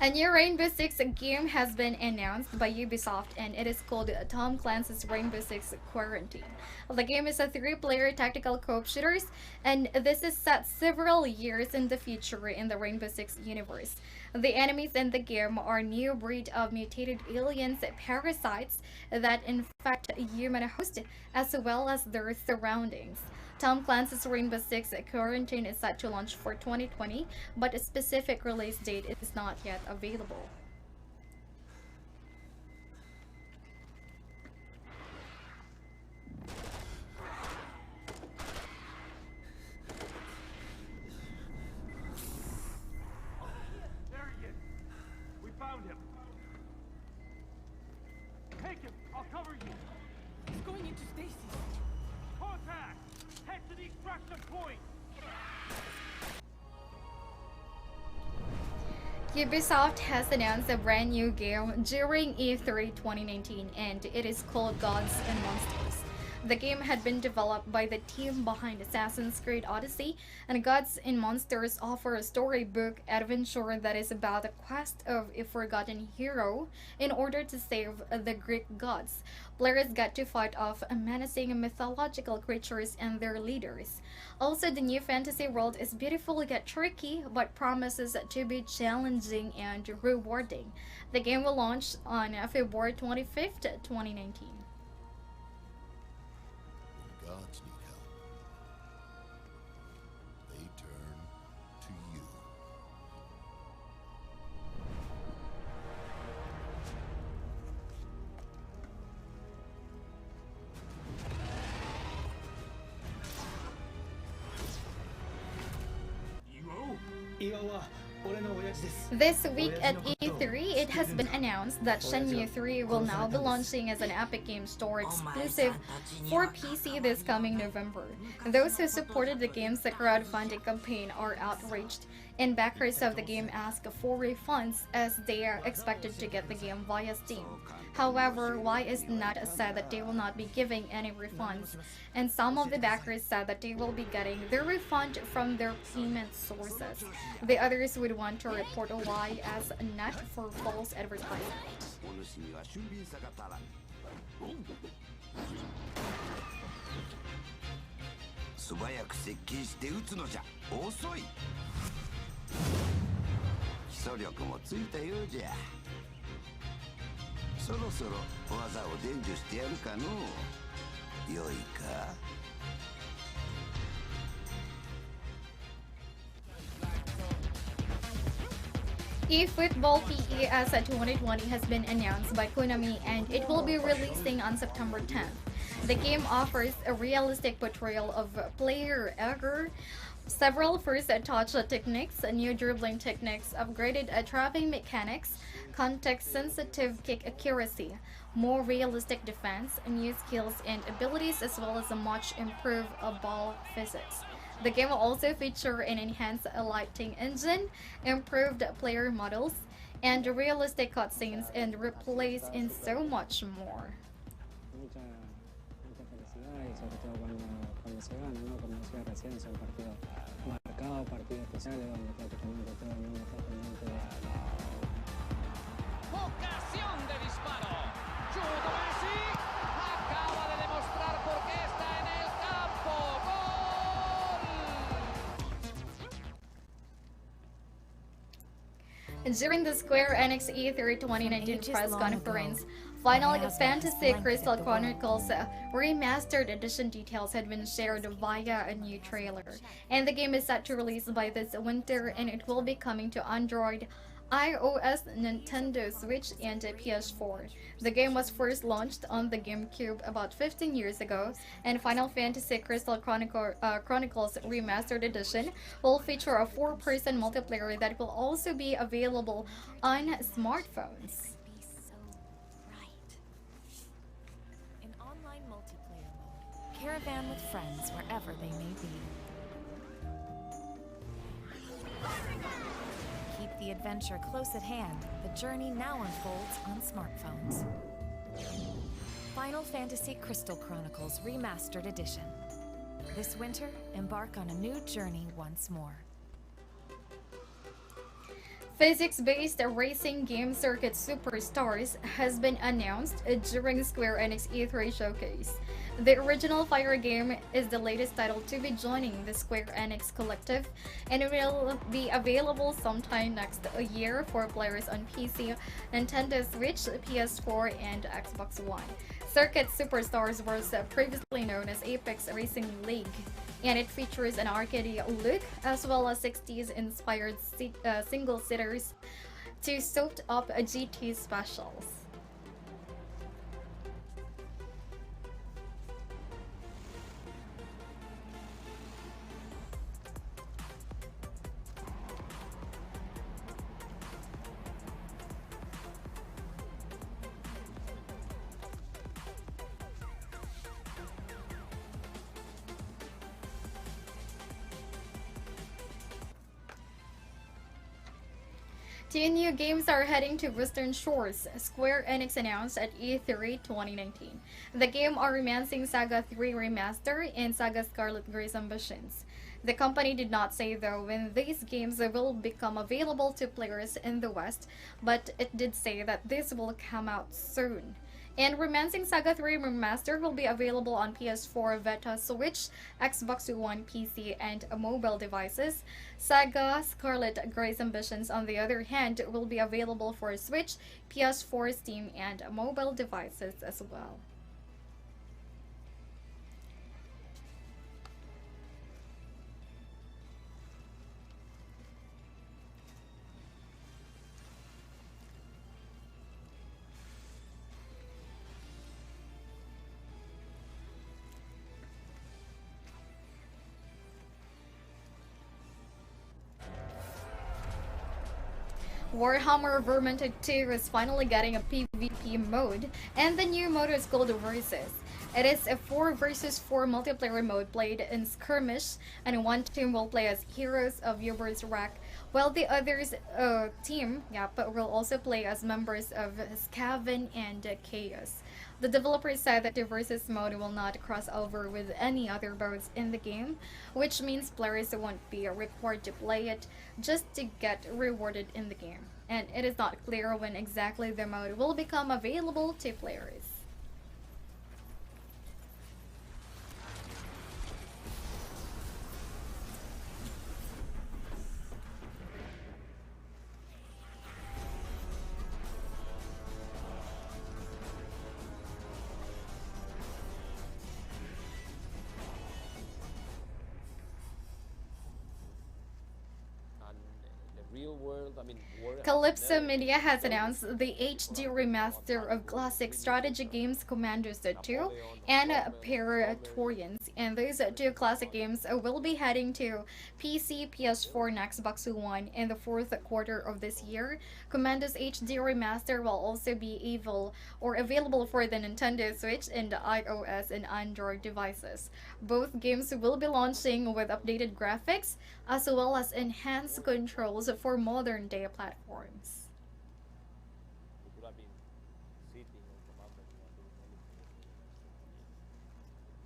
A new Rainbow Six game has been announced by Ubisoft, and it is called Tom Clancy's Rainbow Six Quarantine. The game is a three-player tactical co-op shooter, and this is set several years in the future in the Rainbow Six universe. The enemies in the game are a new breed of mutated aliens parasites that infect human hosts as well as their surroundings. Tom Clancy's Rainbow Six Quarantine is set to launch for 2020, but a specific release date is not yet available. There he is! We found him! Take him! I'll cover you! He's going into stasis. Contact! Head to the extraction point! Ubisoft has announced a brand new game during E3 2019, and it is called Gods and Monsters. The game had been developed by the team behind Assassin's Creed Odyssey, and Gods and Monsters offer a storybook adventure that is about the quest of a forgotten hero in order to save the Greek gods. Players get to fight off menacing mythological creatures and their leaders. Also, the new fantasy world is beautiful yet tricky, but promises to be challenging and rewarding. The game will launch on February 25th, 2019. Gods need help. They turn to you. This week at E3, it has been announced that Shenmue 3 will now be launching as an Epic Games Store exclusive for PC this coming November. Those who supported the game's crowdfunding campaign are outraged, and backers of the game ask for refunds as they are expected to get the game via Steam. However, YS Nut said that they will not be giving any refunds, and some of the backers said that they will be getting their refund from their payment sources. The others would want to report YS Nut for false advertising. お主には俊敏さが足らん。素早く接近して撃つのじゃ。遅い。基礎力もついたようじゃ。そろそろ技を伝授してやるかのう。よいか。eFootball PES 2020 has been announced by Konami, and it will be releasing on September 10th. The game offers a realistic portrayal of player error, several first-touch techniques, new dribbling techniques, upgraded trapping mechanics, context-sensitive kick accuracy, more realistic defense, new skills and abilities, as well as a much improved ball physics. The game will also feature an enhanced lighting engine, improved player models, and realistic cutscenes and replays, and so much more. Muchas felicidades, sobre todo cuando se gana, ¿no? Como decía recién, son partidos marcados, partidos especiales donde prácticamente todo el mundo está pendiente de... ¡Ocasión de disparo! ¡Chuto Messi! Acaba de demostrar por qué está en el campo. ¡Gol! During the Square Enix E3 2019 press conference, Final Fantasy Crystal Chronicles Remastered Edition details had been shared via a new trailer. And the game is set to release by this winter, and it will be coming to Android, iOS, Nintendo Switch, and PS4. The game was first launched on the GameCube about 15 years ago, and Final Fantasy Crystal Chronicles Remastered Edition will feature a 4-person multiplayer that will also be available on smartphones. In online multiplayer mode, caravan with friends wherever they may be. Keep the adventure close at hand. The journey now unfolds on smartphones. Final Fantasy Crystal Chronicles Remastered Edition. This winter, embark on a new journey once more. Physics-based racing game Circuit Superstars has been announced during Square Enix E3 showcase. The original Fire game is the latest title to be joining the Square Enix collective, and it will be available sometime next year for players on PC, Nintendo Switch, PS4, and Xbox One. Circuit Superstars was previously known as Apex Racing League, and it features an arcade look as well as 60s inspired single sitters to soaked up GT specials. Two new games are heading to Western Shores, Square Enix announced at E3 2019. The game are Romancing Saga 3 Remaster and Saga Scarlet Grace Ambitions. The company did not say though when these games will become available to players in the West, but it did say that this will come out soon. And Romancing Saga 3 Remaster will be available on PS4, Vita, Switch, Xbox One, PC, and mobile devices. Saga Scarlet Grace Ambitions, on the other hand, will be available for Switch, PS4, Steam, and mobile devices as well. Warhammer Vermintide 2 is finally getting a PvP mode, and the new mode is called Versus. It is a 4 versus 4 multiplayer mode played in skirmish, and one team will play as heroes of Uber's Rack, while the other's team will also play as members of Skaven and Chaos. The developers said that the Versus mode will not cross over with any other modes in the game, which means players won't be required to play it just to get rewarded in the game. And it is not clear when exactly the mode will become available to players. Real world, I mean, Calypso Media has announced the HD remaster of classic strategy games Commandos 2 and Praetorians, and those two classic games will be heading to PC, PS4, and Xbox One in the fourth quarter of this year. Commandos HD remaster will also be available for the Nintendo Switch and the iOS and Android devices. Both games will be launching with updated graphics as well as enhanced controls for modern day platforms. We could have been sitting on Commander and doing anything.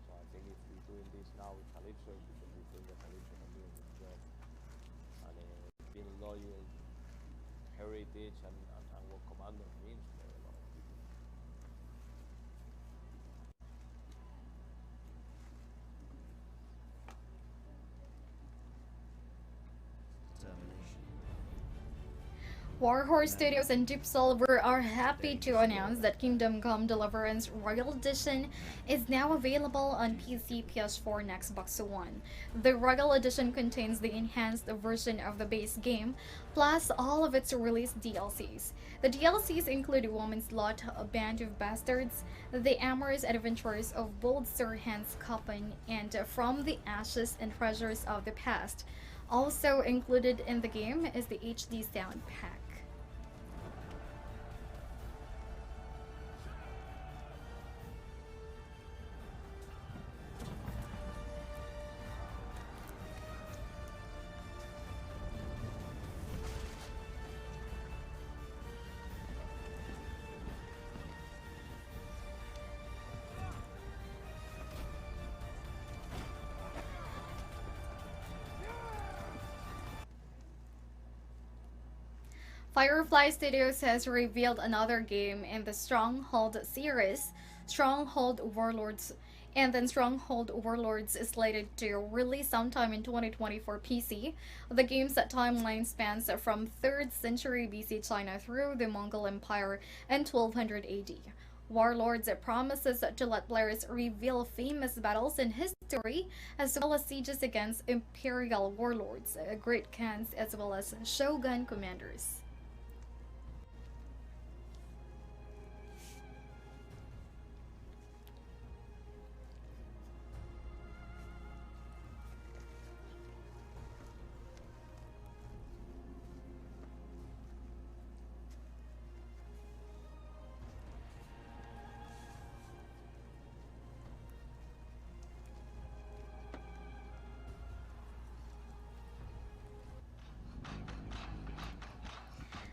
So I think if we're doing this now with Calypso, it's because we think that Calypso can do a good job. And being loyal, heritage, and what Commander means for a lot of people. Warhorse Studios and Deep Silver are happy to announce that Kingdom Come Deliverance Royal Edition is now available on PC, PS4, and Xbox One. The Royal Edition contains the enhanced version of the base game, plus all of its released DLCs. The DLCs include Woman's Lot, A Band of Bastards, The Amorous Adventures of Bold Sir Hans Coppen, and From the Ashes and Treasures of the Past. Also included in the game is the HD Sound Pack. Firefly Studios has revealed another game in the Stronghold series, Stronghold Warlords, and then Stronghold Warlords is slated to release sometime in 2020 for PC. The game's timeline spans from 3rd century BC China through the Mongol Empire in 1200 AD. Warlords promises to let players reveal famous battles in history, as well as sieges against imperial warlords, great khans, as well as shogun commanders.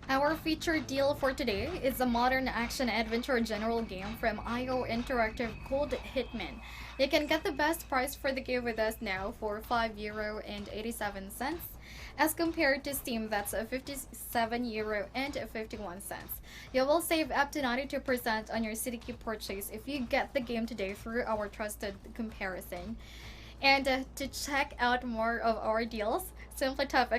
Our featured deal for today is a modern action adventure general game from IO Interactive called Hitman. You can get the best price for the game with us now for €5.87 as compared to Steam that's €57.51. You will save up to 92% on your CDK purchase if you get the game today through our trusted comparison. And to check out more of our deals, simply type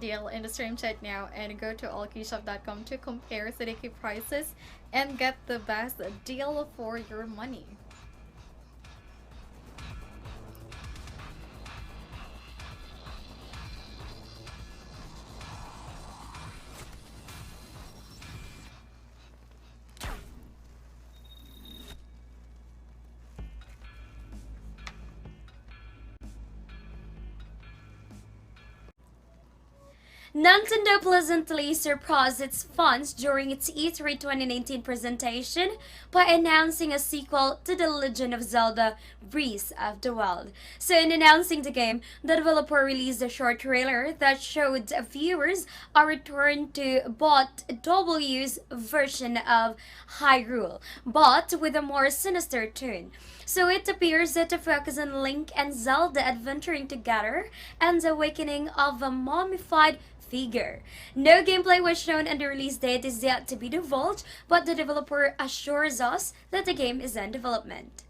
!deal in the stream chat now and go to allkeyshop.com to compare CDK prices and get the best deal for your money. Nintendo pleasantly surprised its fans during its E3 2019 presentation by announcing a sequel to The Legend of Zelda Breath of the Wild. So in announcing the game, the developer released a short trailer that showed viewers a return to Bot W's version of Hyrule, but with a more sinister tune. So it appears that the focus on Link and Zelda adventuring together and the awakening of a mummified figure. No gameplay was shown and the release date is yet to be divulged, but the developer assures us that the game is in development.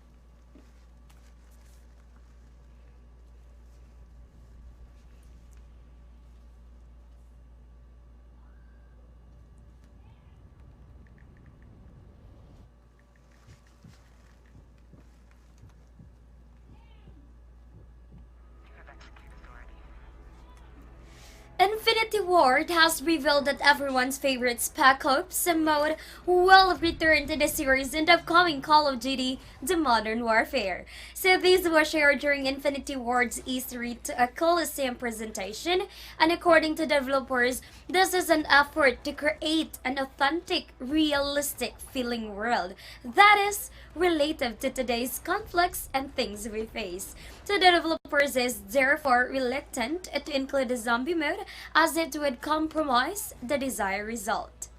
Infinity Ward has revealed that everyone's favorite Spec Ops mode will return to the series in the upcoming Call of Duty The Modern Warfare. So this was shared during Infinity Ward's E3 Coliseum presentation, and according to developers, this is an effort to create an authentic, realistic feeling world that is relative to today's conflicts and things we face. So the developers is therefore reluctant to include a zombie mode as it would compromise the desired result.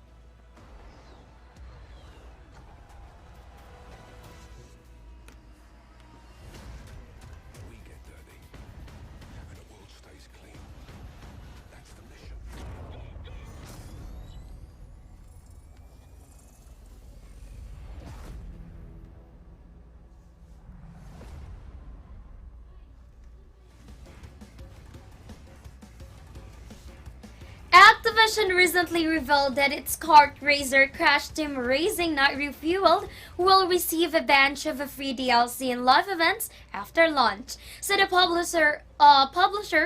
We get dirty, and the world stays clean. That's the mission. Activision recently revealed that its kart racer Crash Team Racing Not Refueled will receive a bunch of free DLC and live events after launch. So the publisher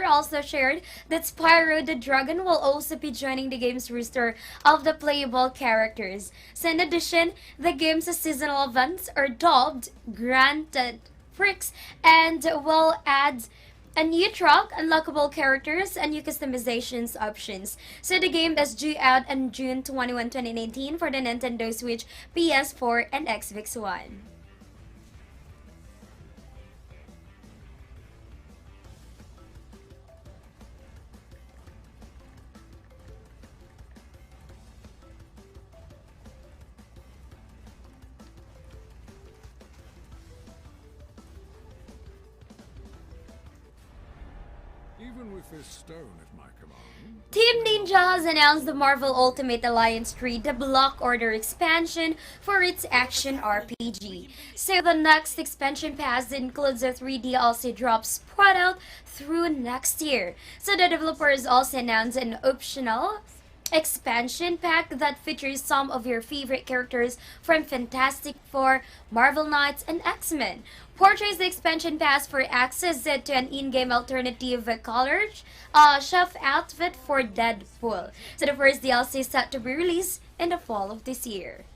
also shared that Spyro the Dragon will also be joining the game's roster of the playable characters. So in addition, the game's seasonal events are dubbed Granted Prix and will add a new truck, unlockable characters, and new customizations options. So the game is due out on June 21, 2019 for the Nintendo Switch, PS4, and Xbox One. Even with this stone at my command. Team Ninja has announced the Marvel Ultimate Alliance 3, the Block Order expansion for its action RPG. So the next expansion pass includes a 3 DLC drop spread out through next year. So the developers also announced an optional expansion pack that features some of your favorite characters from Fantastic Four, Marvel Knights, and X-Men. Purchase the expansion pass for access to an in-game alternative college chef outfit for Deadpool. So the first DLC is set to be released in the fall of this year.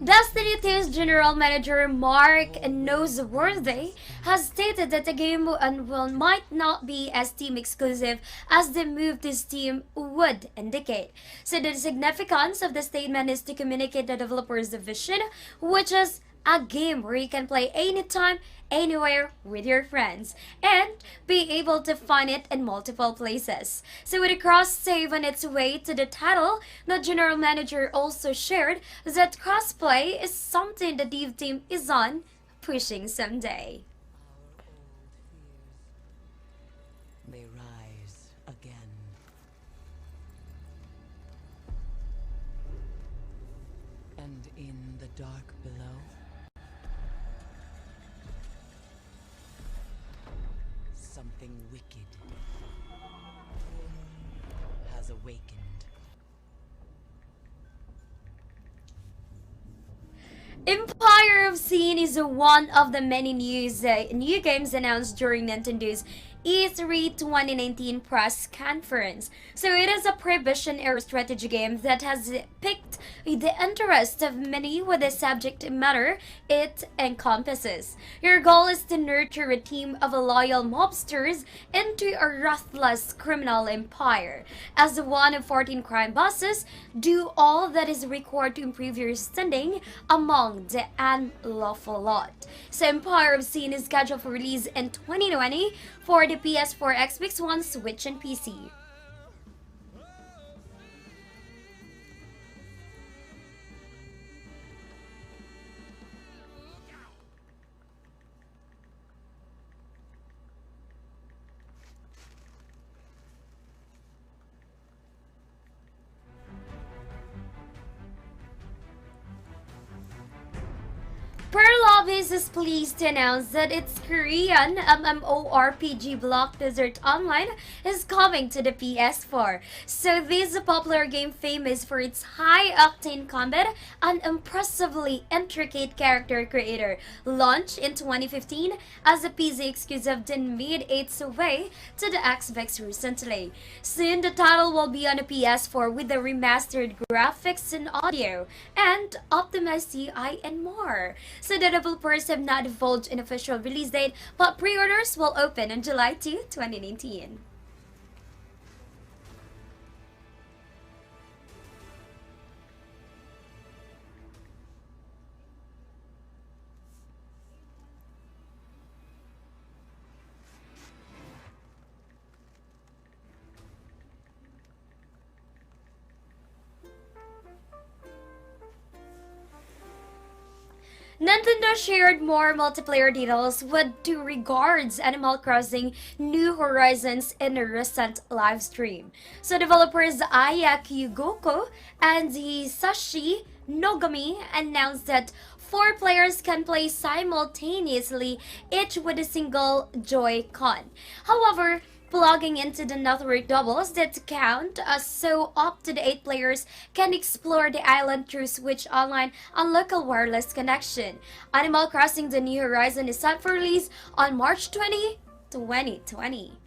Destiny 2's general manager Mark Noseworthy has stated that the game might not be as Steam exclusive as the move to Steam would indicate. So the significance of the statement is to communicate the developer's vision, which is a game where you can play anytime, anywhere with your friends and be able to find it in multiple places. So with a cross-save on its way to the title, the general manager also shared that crossplay is something the dev team is on pushing someday. May rise again. And in the dark below, something wicked has awakened. Empire of Sin is one of the many new games announced during Nintendo's E3 2019 press conference. So it is a Prohibition era strategy game that has piqued the interest of many with the subject matter it encompasses. Your goal is to nurture a team of loyal mobsters into a ruthless criminal empire. As one of 14 crime bosses, do all that is required to improve your standing among the unlawful lot. So Empire of Sin is scheduled for release in 2020 for the PS4, Xbox One, Switch, and PC. Perlobis is pleased to announce that its Korean MMORPG Block Desert Online is coming to the PS4. So this popular game, famous for its high-octane combat and impressively intricate character creator, launched in 2015 as a PC exclusive, then made its way to the Xbox recently. Soon the title will be on the PS4 with the remastered graphics and audio and optimized UI and more. So the developers have not divulged an official release date, but pre-orders will open on July 2, 2019. Nintendo shared more multiplayer details with due regards Animal Crossing New Horizons in a recent live stream. So developers Ayaki Goko and Hisashi Nogami announced that 4 players can play simultaneously, each with a single Joy-Con. However, plugging into the network doubles that count, so up to the 8 players can explore the island through Switch Online and local wireless connection. Animal Crossing The New Horizon is set for release on March 20, 2020.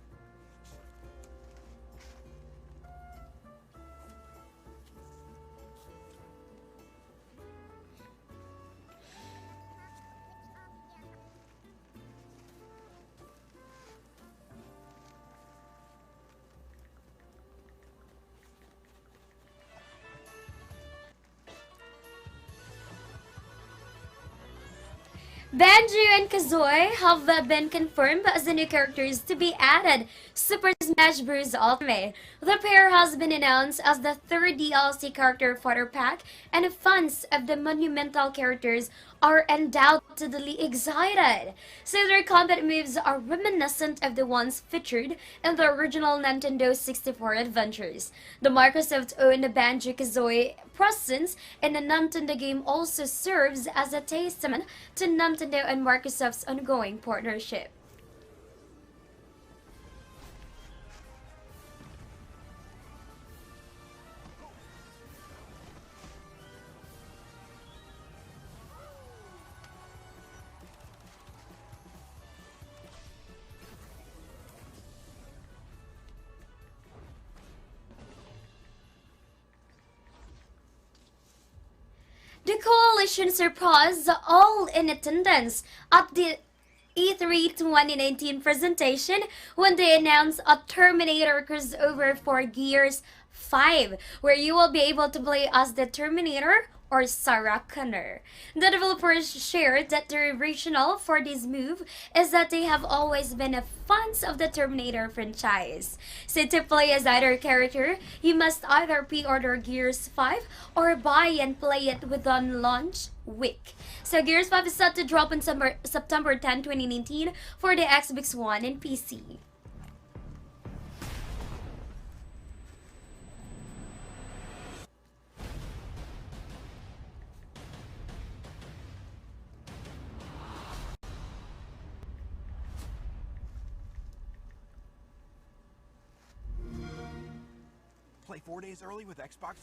Banjo and Kazooie have been confirmed as the new characters to be added Super Smash Bros. Ultimate. The pair has been announced as the third DLC character fodder pack, and fans of the monumental characters are undoubtedly excited. So their combat moves are reminiscent of the ones featured in the original Nintendo 64 adventures. The Microsoft-owned Banjo-Kazooie presence in the Nintendo game also serves as a testament to Nintendo and Microsoft's ongoing partnership. The coalition surpassed all in attendance at the E3 2019 presentation when they announced a Terminator crossover for Gears 5, where you will be able to play as the Terminator or Sarah Connor. The developers shared that the rationale for this move is that they have always been fans of the Terminator franchise. So to play as either character, you must either pre-order Gears 5 or buy and play it within launch week. So Gears 5 is set to drop on September 10, 2019 for the Xbox One and PC. Play 4 days early with Xbox.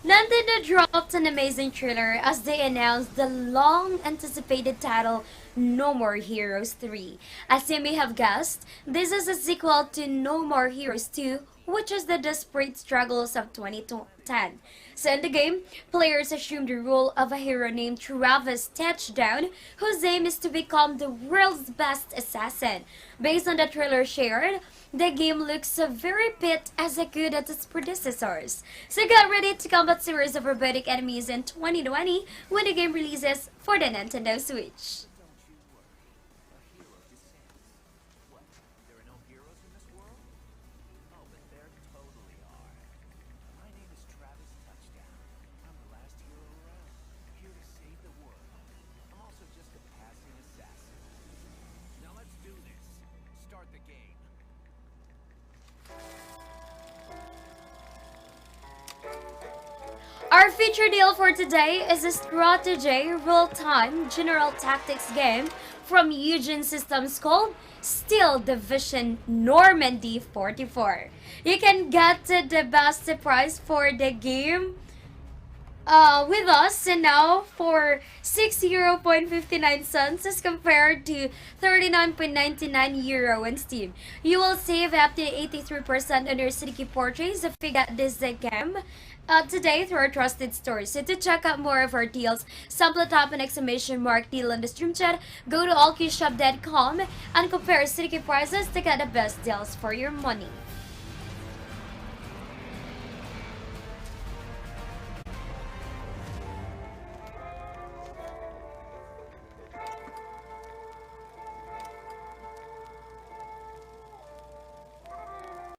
Nintendo dropped an amazing trailer as they announced the long-anticipated title No More Heroes 3. As you may have guessed, this is a sequel to No More Heroes 2, which is the desperate struggles of 2010. So in the game, players assume the role of a hero named Travis Touchdown, whose aim is to become the world's best assassin. Based on the trailer shared, the game looks very bit as good as its predecessors. So get ready to combat series of robotic enemies in 2020 when the game releases for the Nintendo Switch. Our feature deal for today is a strategy real-time general tactics game from Eugene Systems called Steel Division Normandy 44. You can get the best price for the game with us and now for €6.59 as compared to €39.99 in Steam. You will save up to 83% on your City purchase if you get this game today through our trusted stores. So to check out more of our deals, simply tap an exclamation mark deal in the stream chat, go to allkeyshop.com and compare City prices to get the best deals for your money.